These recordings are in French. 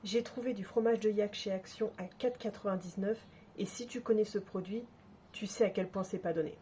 J'ai trouvé du fromage de yak chez Action à 4,99 et si tu connais ce produit, tu sais à quel point c'est pas donné.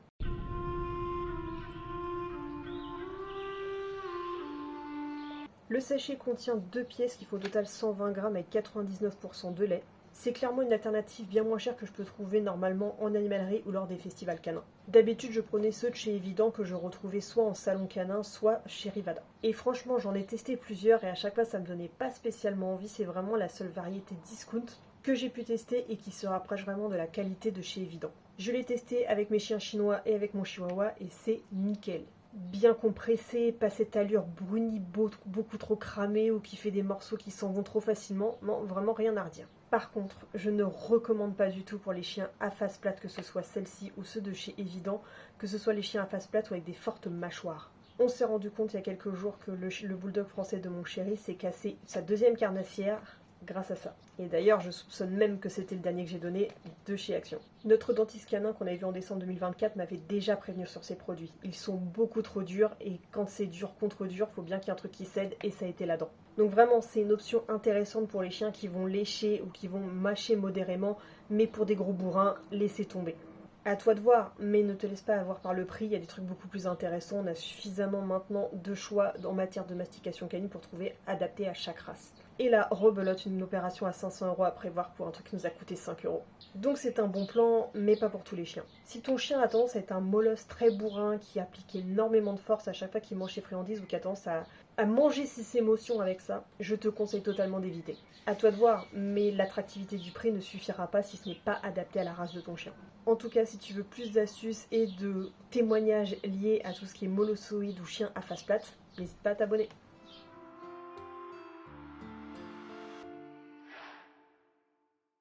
Le sachet contient 2 pièces qui font au total 120 grammes avec 99% de lait. C'est clairement une alternative bien moins chère que je peux trouver normalement en animalerie ou lors des festivals canins. D'habitude, je prenais ceux de chez Evident que je retrouvais soit en salon canin, soit chez Rivada. Et franchement, j'en ai testé plusieurs et à chaque fois, ça me donnait pas spécialement envie. C'est vraiment la seule variété discount que j'ai pu tester et qui se rapproche vraiment de la qualité de chez Evident. Je l'ai testé avec mes chiens chinois et avec mon chihuahua et c'est nickel. Bien compressé, pas cette allure brunie, beaucoup trop cramée ou qui fait des morceaux qui s'en vont trop facilement. Non, vraiment rien à redire. Par contre, je ne recommande pas du tout pour les chiens à face plate, que ce soit celle-ci ou ceux de chez Evident, que ce soit les chiens à face plate ou avec des fortes mâchoires. On s'est rendu compte il y a quelques jours que le bulldog français de mon chéri s'est cassé sa deuxième carnassière grâce à ça. Et d'ailleurs, je soupçonne même que c'était le dernier que j'ai donné de chez Action. Notre dentiste canin qu'on avait vu en décembre 2024 m'avait déjà prévenu sur ces produits. Ils sont beaucoup trop durs et quand c'est dur contre dur, faut bien qu'il y ait un truc qui cède et ça a été la dent. Donc vraiment, c'est une option intéressante pour les chiens qui vont lécher ou qui vont mâcher modérément, mais pour des gros bourrins, laissez tomber. À toi de voir, mais ne te laisse pas avoir par le prix, il y a des trucs beaucoup plus intéressants, on a suffisamment maintenant de choix en matière de mastication canine pour trouver adapté à chaque race. Et là, rebelote, une opération à 500 € à prévoir pour un truc qui nous a coûté 5 €. Donc c'est un bon plan, mais pas pour tous les chiens. Si ton chien a tendance à être un molosse très bourrin, qui applique énormément de force à chaque fois qu'il mange ses friandises ou qui a tendance à manger ses émotions avec ça, je te conseille totalement d'éviter. À toi de voir, mais l'attractivité du prix ne suffira pas si ce n'est pas adapté à la race de ton chien. En tout cas, si tu veux plus d'astuces et de témoignages liés à tout ce qui est molossoïde ou chien à face plate, n'hésite pas à t'abonner.